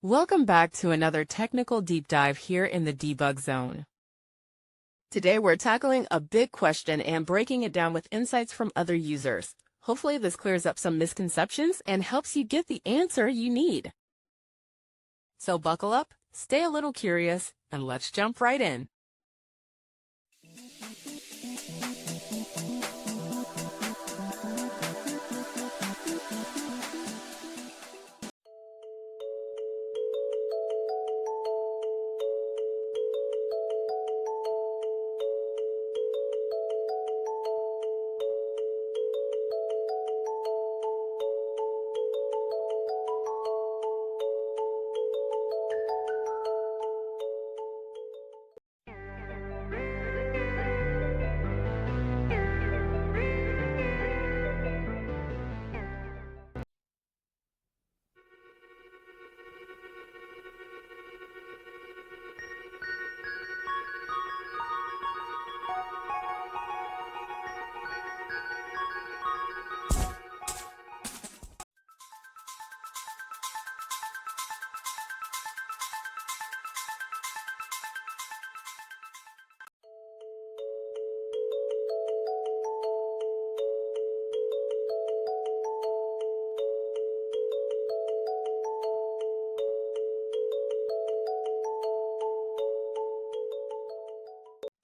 Welcome back to another technical deep dive here in the debug zone. Today we're tackling a big question and breaking it down with insights from other users. Hopefully this clears up some misconceptions and helps you get the answer you need. So buckle up, stay a little curious, and let's jump right in.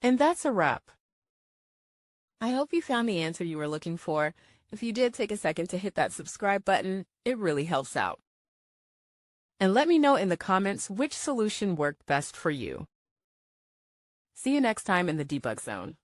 And that's a wrap. I hope you found the answer you were looking for. If you did, take a second to hit that subscribe button. It really helps out. And let me know in the comments which solution worked best for you. See you next time in the debug zone.